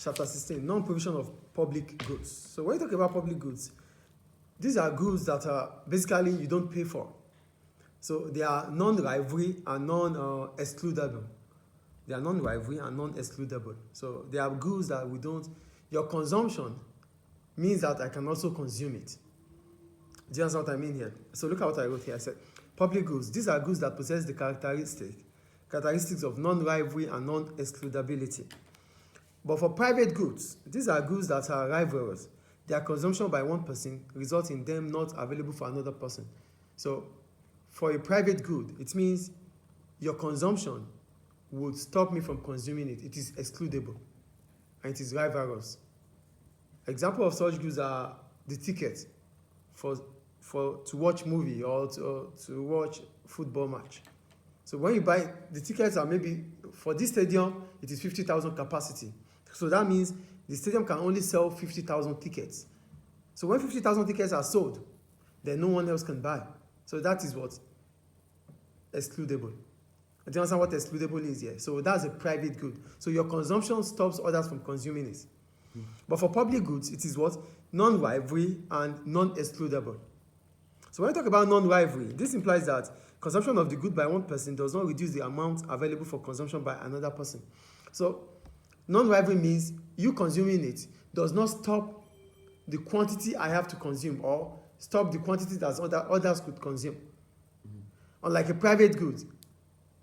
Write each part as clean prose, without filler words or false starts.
chapter 16, non-provision of public goods. So when you talk about public goods, these are goods that are basically you don't pay for. So they are non-rivalry and non-excludable. They are non-rivalry and non-excludable. So they are goods that we don't, your consumption means that I can also consume it. Do you understand what I mean here? So look at what I wrote here. I said, public goods. These are goods that possess the characteristics of non-rivalry and non-excludability. But for private goods, these are goods that are rivalrous. Their consumption by one person results in them not available for another person. So for a private good, it means your consumption would stop me from consuming it. It is excludable and it is rivalrous. Example of such goods are the tickets to watch movie or to watch football match. So when you buy the tickets, are maybe for this stadium it is 50,000 capacity. So that means the stadium can only sell 50,000 tickets. So when 50,000 tickets are sold, then no one else can buy. So that is what excludable. Do you understand what excludable is here? So that's a private good. So your consumption stops others from consuming it. But for public goods, it is what? Non-rivalry and non-excludable. So when I talk about non-rivalry, this implies that consumption of the good by one person does not reduce the amount available for consumption by another person. So non-rivalry means you consuming it does not stop the quantity I have to consume or stop the quantity that others could consume. Unlike a private good,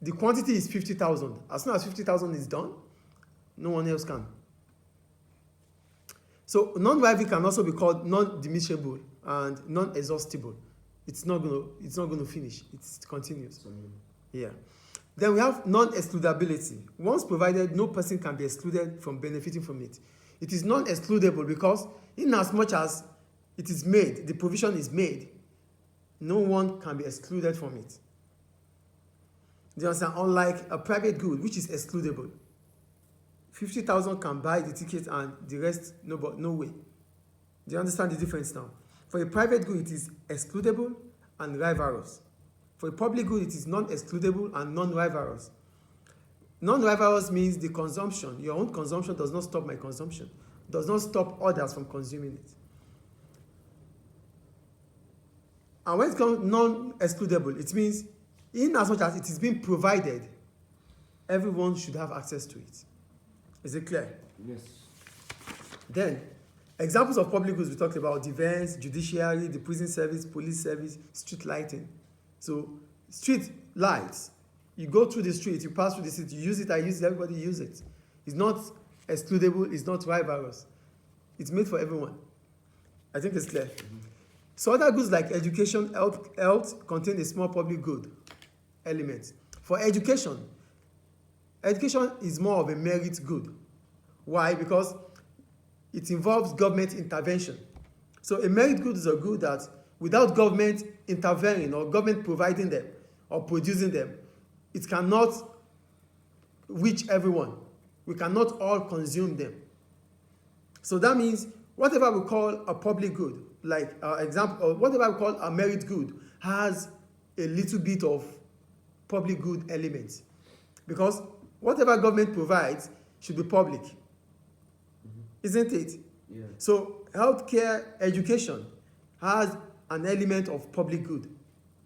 the quantity is 50,000. As soon as 50,000 is done, no one else can. So non-rivalry can also be called non-diminishable and non-exhaustible. It's not going to finish. It continues. Yeah. Then we have non-excludability. Once provided, no person can be excluded from benefiting from it. It is non-excludable because in as much as it is made, the provision is made, no one can be excluded from it. Do you understand? Unlike a private good, which is excludable. 50,000 can buy the ticket and the rest, no way. Do you understand the difference now? For a private good, it is excludable and rivalrous. For a public good, it is non-excludable and non-rivalrous. Non-rivalrous means the consumption, your own consumption does not stop my consumption, does not stop others from consuming it. And when it comes non-excludable, it means in as much as it is being provided, everyone should have access to it. Is it clear? Yes. Then, examples of public goods we talked about: defense, judiciary, the prison service, police service, street lighting. So, street lights, you go through the street, you pass through the street, you use it, I use it, everybody use it. It's not excludable, it's not rivalrous. It's made for everyone. I think it's clear. Mm-hmm. So other goods like education, health contain a small public good element. For education is more of a merit good. Why? Because it involves government intervention. So a merit good is a good that without government intervening or government providing them or producing them, it cannot reach everyone. We cannot all consume them. So that means whatever we call a public good, like example, or whatever we call a merit good, has a little bit of public good elements. Because whatever government provides should be public. Mm-hmm. Isn't it? Yeah. So healthcare, education has an element of public good.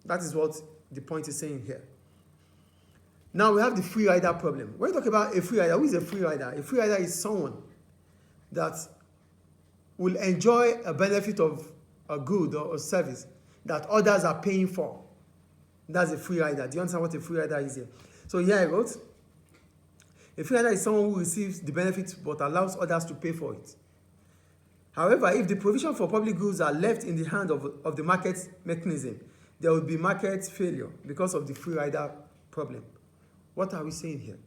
That is what the point is saying here. Now we have the free rider problem. When you talk about a free rider, who is a free rider? A free rider is someone that will enjoy a benefit of a good or a service that others are paying for. That's a free rider. Do you understand what a free rider is here? So here I wrote, a free rider is someone who receives the benefit but allows others to pay for it. However, if the provision for public goods are left in the hand of the market mechanism, there will be market failure because of the free rider problem. What are we saying here?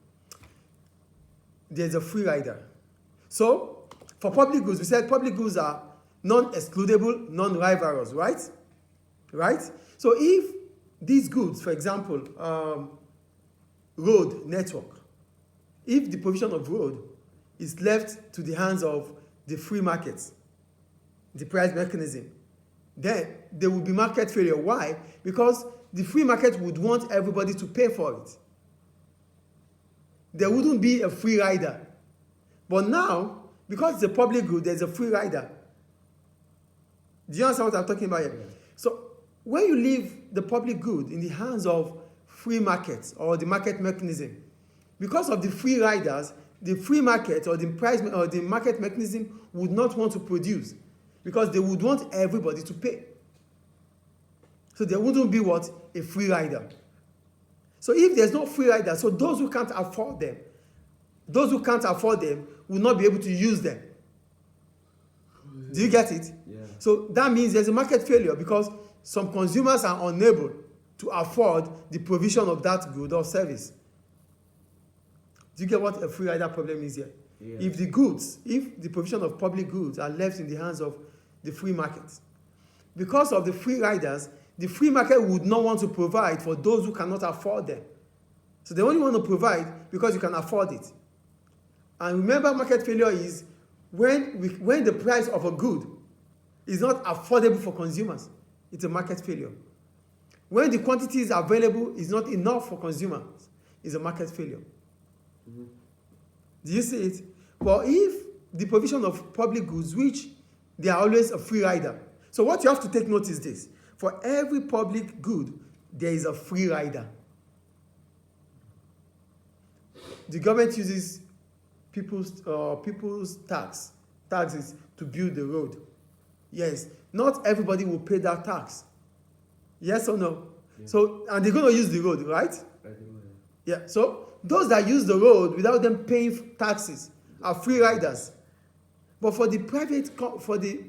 There's a free rider. So, for public goods, we said public goods are non-excludable, non-rivalrous, right? Right? So if these goods, for example, road network, if the provision of road is left to the hands of the free market, the price mechanism, then there will be market failure. Why? Because the free market would want everybody to pay for it. There wouldn't be a free rider. But now, because it's a public good, there's a free rider. Do you understand what I'm talking about here? Yeah. So when you leave the public good in the hands of free markets or the market mechanism, because of the free riders, the free market or the price or the market mechanism would not want to produce, because they would want everybody to pay. So there wouldn't be what? A free rider. So if there's no free rider, so those who can't afford them will not be able to use them. Do you get it? Yeah. So that means there's a market failure because some consumers are unable to afford the provision of that good or service. Do you get what a free rider problem is here? Yeah. If the provision of public goods are left in the hands of the free market, because of the free riders, the free market would not want to provide for those who cannot afford them. So they only want to provide because you can afford it. And remember, market failure is when the price of a good is not affordable for consumers. It's a market failure. When the quantities available is not enough for consumers, it's a market failure. Mm-hmm. Do you see it? But if the provision of public goods, which they are always a free rider. So what you have to take note is this. For every public good, there is a free rider. The government uses people's taxes to build the road. Yes, not everybody will pay that tax. Yes or no? Yeah. So, and they're going to use the road, right? I do, Yeah, so those that use the road without them paying taxes are free riders. But for the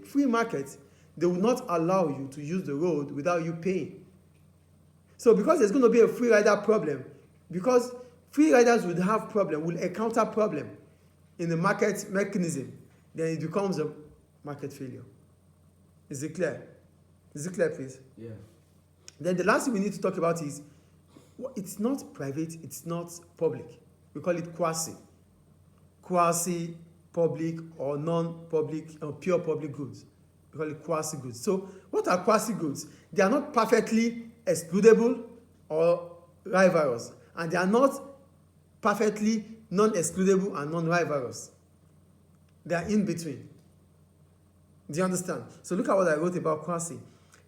free market, they will not allow you to use the road without you paying. So because there's going to be a free rider problem, because free riders will encounter problem in the market mechanism, then it becomes a market failure. Is it clear? Is it clear, please? Yeah. Then the last thing we need to talk about is, it's not private, it's not public. We call it quasi-public or non-public or pure public goods. We call it quasi-goods. So what are quasi-goods? They are not perfectly excludable or rivalrous, and they are not perfectly non-excludable and non-rivalrous. They are in between. Do you understand? So look at what I wrote about quasi.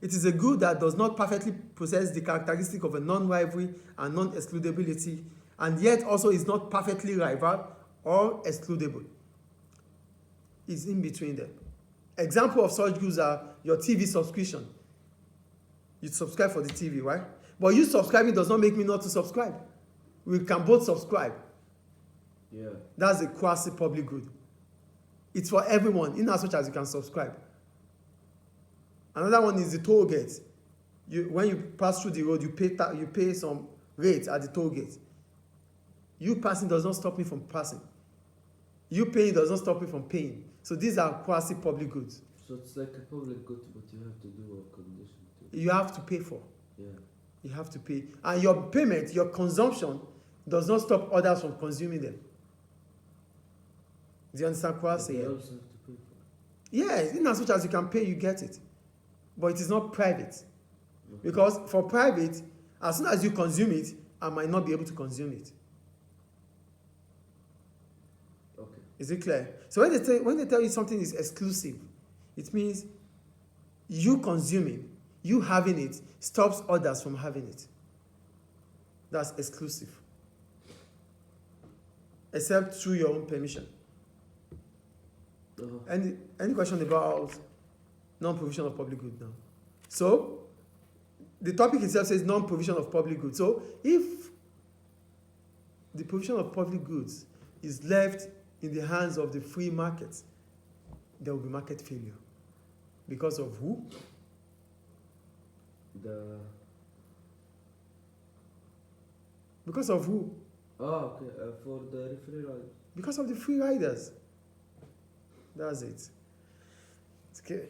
It is a good that does not perfectly possess the characteristic of a non-rivalry and non-excludability, and yet also is not perfectly rival or excludable. It's in between them. Example of such goods are your TV subscription. You subscribe for the TV, right? But you subscribing does not make me not to subscribe. We can both subscribe. Yeah. That's a quasi-public good. It's for everyone, in as much as you can subscribe. Another one is the toll gate. When you pass through the road, you pay some rate at the toll gate. You passing does not stop me from passing. You paying does not stop me from paying. So these are quasi-public goods. So it's like a public good, but you have to do a condition too. You have to pay for. Yeah. You have to pay. And your payment, your consumption, does not stop others from consuming them. Do you understand quasi? You also have to pay for it. Yes, in as much as you can pay, you get it. But it is not private. Okay. Because for private, as soon as you consume it, I might not be able to consume it. Okay. Is it clear? So when they tell you something is exclusive, it means you consuming, you having it, stops others from having it. That's exclusive. Except through your own permission. Any question about non-provision of public goods now? So, the topic itself says non-provision of public goods. So, if the provision of public goods is left in the hands of the free market, there will be market failure. Because of who? Because of who? Oh, okay. For the free riders. Because of the free riders. That's it. Okay.